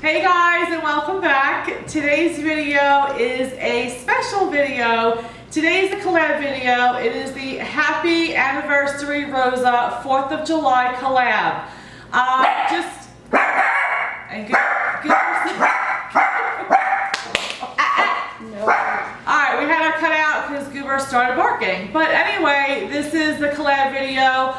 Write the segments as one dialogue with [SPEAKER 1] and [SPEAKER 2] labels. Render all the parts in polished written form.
[SPEAKER 1] Hey guys, and welcome back. Today's video is a special video. Today's the collab video. It is the Happy Anniversary Rosa 4th of July collab. Alright, we had our cut out because Goober started barking. But anyway, this is the collab video.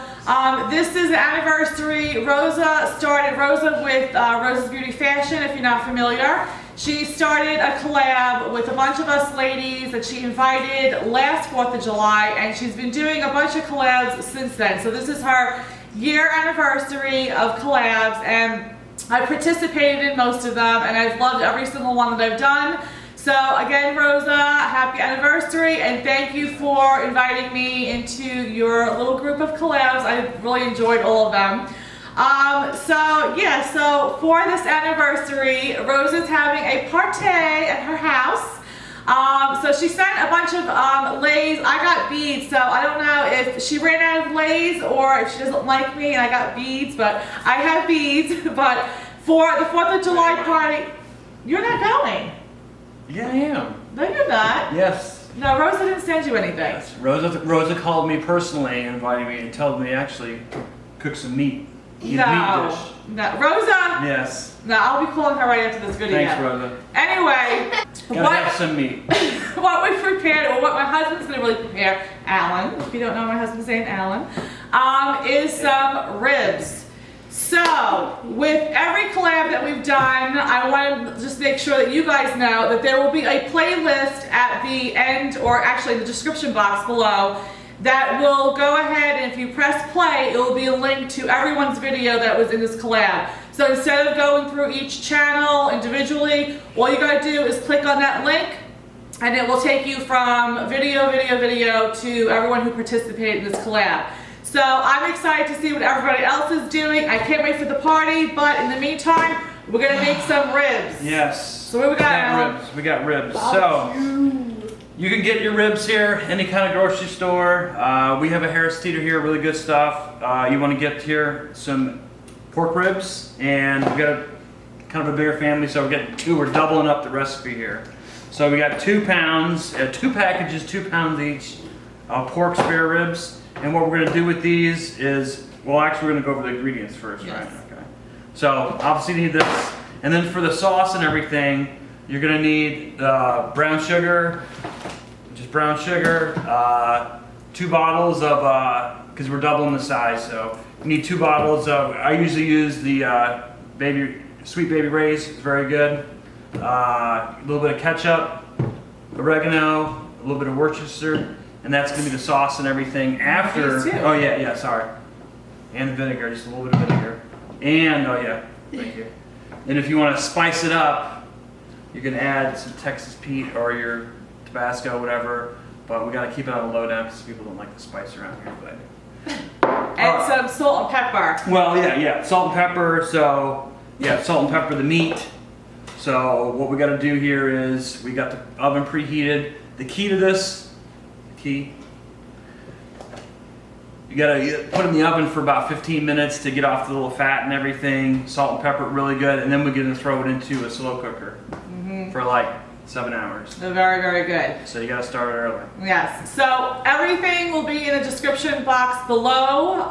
[SPEAKER 1] This is the anniversary. Rosa started with Rosa's Beauty Fashion, if you're not familiar. She started a collab with a bunch of us ladies that she invited last 4th of July, and she's been doing a bunch of collabs since then. So this is her year anniversary of collabs, and I participated in most of them, and I've loved every single one that I've done. So again, Rosa, happy anniversary, and thank you for inviting me into your little group of collabs. I really enjoyed all of them. So for this anniversary, Rosa's having a party at her house. So she sent a bunch of lays. I got beads, so I don't know if she ran out of lays or if she doesn't like me and I got beads, but I have beads. But for the 4th of July party, you're not going.
[SPEAKER 2] Yeah, I am.
[SPEAKER 1] No, you're not.
[SPEAKER 2] Yes.
[SPEAKER 1] No, Rosa didn't send you anything.
[SPEAKER 2] Yes. Rosa called me personally and invited me and told me to actually cook some meat. Eat a meat dish.
[SPEAKER 1] No, Rosa.
[SPEAKER 2] Yes.
[SPEAKER 1] No, I'll be calling her right after this video.
[SPEAKER 2] Thanks, Rosa.
[SPEAKER 1] Anyway,
[SPEAKER 2] Gotta have some meat.
[SPEAKER 1] what we prepared, or what my husband's gonna really prepare, Alan, if you don't know my husband's name, Alan, is some ribs. So, with every collab that we've done, I want to just make sure that you guys know that there will be a playlist at the end, or actually in the description box below, that will go ahead, and if you press play, it will be a link to everyone's video that was in this collab. So instead of going through each channel individually, all you gotta do is click on that link, and it will take you from video to everyone who participated in this collab. So I'm excited to see what everybody else is doing. I can't wait for the party, but in the meantime, we're gonna make some ribs.
[SPEAKER 2] Yes.
[SPEAKER 1] So what we got?
[SPEAKER 2] Ribs. We got ribs. So you can get your ribs here, any kind of grocery store. We have a Harris Teeter here, really good stuff. You want to get here some pork ribs, and we got kind of a bigger family, so we're getting two. We're doubling up the recipe here. So we got 2 pounds, 2 packages, 2 pounds each, pork spare ribs. And what we're going to do with these is, well, actually we're going to go over the ingredients first,
[SPEAKER 1] yes.
[SPEAKER 2] Right? Okay. So obviously you need this, and then for the sauce and everything, you're going to need brown sugar, just brown sugar, 2 bottles of, because we're doubling the size, so you need 2 bottles of, I usually use the Sweet Baby Ray's, it's very good, a little bit of ketchup, oregano, a little bit of Worcestershire, and that's going to be the sauce and everything after. Oh yeah, sorry. And vinegar, just a little bit of vinegar. And, oh yeah, thank you. And if you want to spice it up, you can add some Texas Pete or your Tabasco, whatever. But we got to keep it on the low down because people don't like the spice around here, but I do.
[SPEAKER 1] And some salt and pepper.
[SPEAKER 2] Well, yeah, salt and pepper. So, yeah, salt and pepper the meat. So what we got to do here is we got the oven preheated. The key to this. You gotta put it in the oven for about 15 minutes to get off the little fat and everything. Salt and pepper really good, and then we're gonna throw it into a slow cooker for like 7 hours.
[SPEAKER 1] They're very good.
[SPEAKER 2] So you gotta start early.
[SPEAKER 1] Yes. So everything will be in the description box below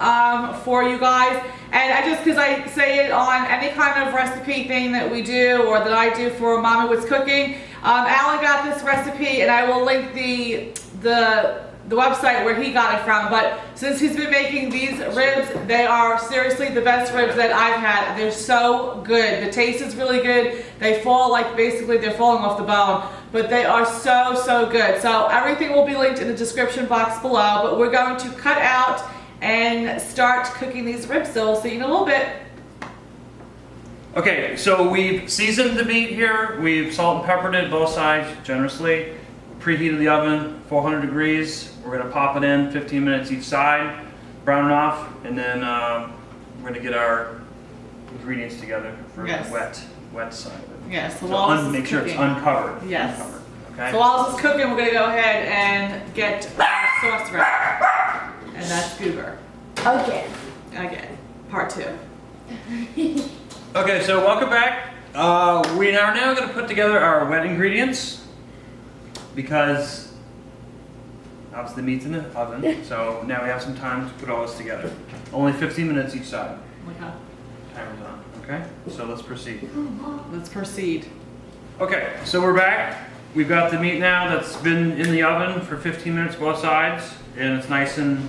[SPEAKER 1] for you guys. And because I say it on any kind of recipe thing that we do or that I do for Mommy Was Cooking, Alan got this recipe, and I will link the website where he got it from. But since he's been making these ribs, they are seriously the best ribs that I've had. They're so good. The taste is really good. They fall basically they're falling off the bone, but they are so good. So everything will be linked in the description box below, but we're going to cut out and start cooking these ribs. So we'll see you in a little bit.
[SPEAKER 2] Okay, so we've seasoned the meat here. We've salt and peppered it both sides generously. Preheated the oven, 400 degrees. We're gonna pop it in, 15 minutes each side, brown it off, and then we're gonna get our ingredients together for the wet side of it.
[SPEAKER 1] Yes,
[SPEAKER 2] so make sure it's uncovered.
[SPEAKER 1] Yes.
[SPEAKER 2] Uncovered, okay?
[SPEAKER 1] So while this is cooking, we're gonna go ahead and get our sauce ready. And that's Goober.
[SPEAKER 3] Again.
[SPEAKER 1] Part 2.
[SPEAKER 2] Okay, so welcome back. We are now going to put together our wet ingredients because obviously the meat's in the oven, so now we have some time to put all this together. Only 15 minutes each side.
[SPEAKER 1] Okay.
[SPEAKER 2] Timer's on. Okay, so let's proceed.
[SPEAKER 1] Let's proceed.
[SPEAKER 2] Okay, so we're back. We've got the meat now that's been in the oven for 15 minutes both sides, and it's nice and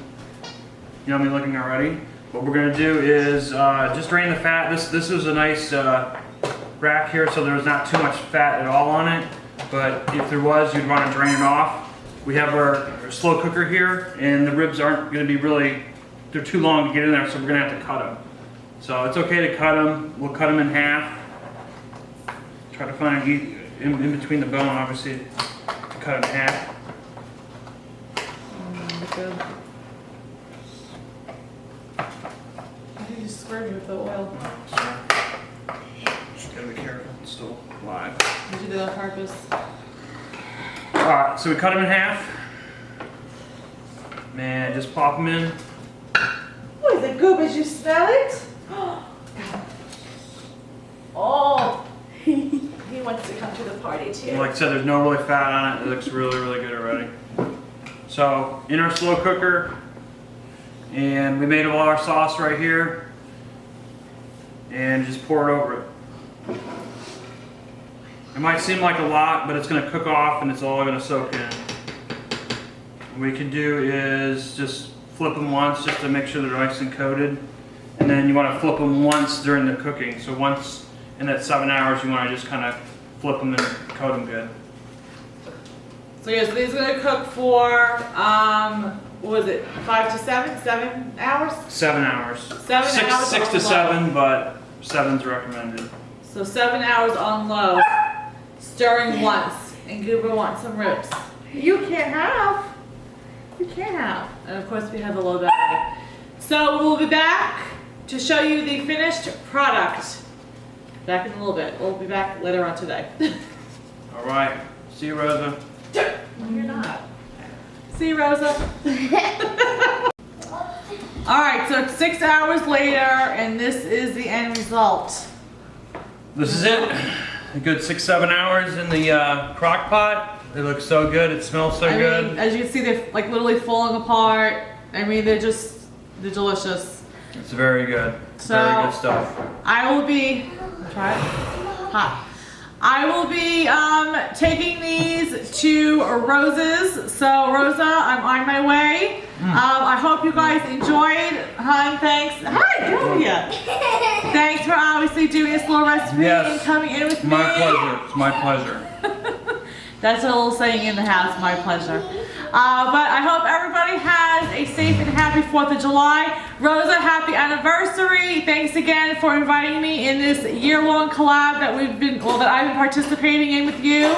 [SPEAKER 2] yummy looking already. What we're gonna do is just drain the fat. This is a nice rack here, so there's not too much fat at all on it. But if there was, you'd want to drain it off. We have our slow cooker here, and the ribs aren't gonna be they're too long to get in there, so we're gonna have to cut them. So it's okay to cut them. We'll cut them in half. Try to find in between the bone, obviously, to cut it in half.
[SPEAKER 1] Good. I think you just squared me with the oil.
[SPEAKER 2] Just gotta be careful, it's still live.
[SPEAKER 1] Did you do that on purpose?
[SPEAKER 2] Alright, so we cut them in half. Man, just pop them in.
[SPEAKER 1] Oh, is it good as you smell it? Oh, he wants to come to the party too.
[SPEAKER 2] Like I said, there's no really fat on it. It looks really, really good already. So, in our slow cooker, and we made all our sauce right here, and just pour it over it. It might seem like a lot, but it's going to cook off and it's all going to soak in. What we can do is just flip them once just to make sure they're nice and coated. And then you want to flip them once during the cooking. So once in that 7 hours, you want to just kind of flip them and coat them good.
[SPEAKER 1] So yes, these are gonna cook for what was it? 5 to 7? 7 hours?
[SPEAKER 2] 7 hours.
[SPEAKER 1] 7 hours.
[SPEAKER 2] 6 to 7, but 7's recommended.
[SPEAKER 1] So 7 hours on low, stirring once, and Goober wants some ribs. You can't have. You can't have. And of course we have the low battery. So we'll be back to show you the finished product. Back in a little bit. We'll be back later on today.
[SPEAKER 2] All right. See you, Rosa.
[SPEAKER 1] No, you're not. See you, Rosa. All right, so it's 6 hours later, and this is the end result.
[SPEAKER 2] This is it. A good 6-7 hours in the crock pot. It looks so good. It smells so good.
[SPEAKER 1] I mean, as you can see, they're like literally falling apart. I mean, they're delicious.
[SPEAKER 2] It's very good.
[SPEAKER 1] So,
[SPEAKER 2] very good stuff.
[SPEAKER 1] I will be, try it, hot. I will be taking these to Rosa's. So Rosa, I'm on my way. I hope you guys enjoyed. Hon, thanks. Hi, how are you? Thanks for obviously doing this little recipe and coming in with me.
[SPEAKER 2] My pleasure. It's my pleasure.
[SPEAKER 1] That's a little saying in the house, my pleasure. But I hope everybody has a safe and happy 4th of July. Rosa, happy anniversary. Thanks again for inviting me in this year-long collab that I've been participating in with you.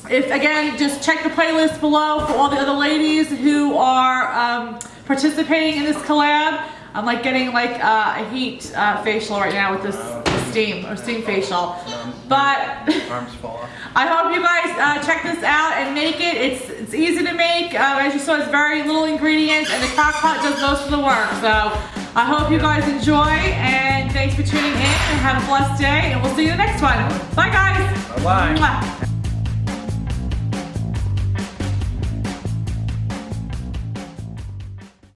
[SPEAKER 1] Again, just check the playlist below for all the other ladies who are participating in this collab. I'm like getting like a heat facial right now with this steam facial. But
[SPEAKER 2] Arms fall off.
[SPEAKER 1] I hope you guys check this out and make it. It's easy to make. As you saw, it's very little ingredients, and the crock pot does most of the work. So I hope you guys enjoy, and thanks for tuning in, and have a blessed day, and we'll see you in the next one. Bye, guys.
[SPEAKER 2] Bye-bye.
[SPEAKER 1] Mwah.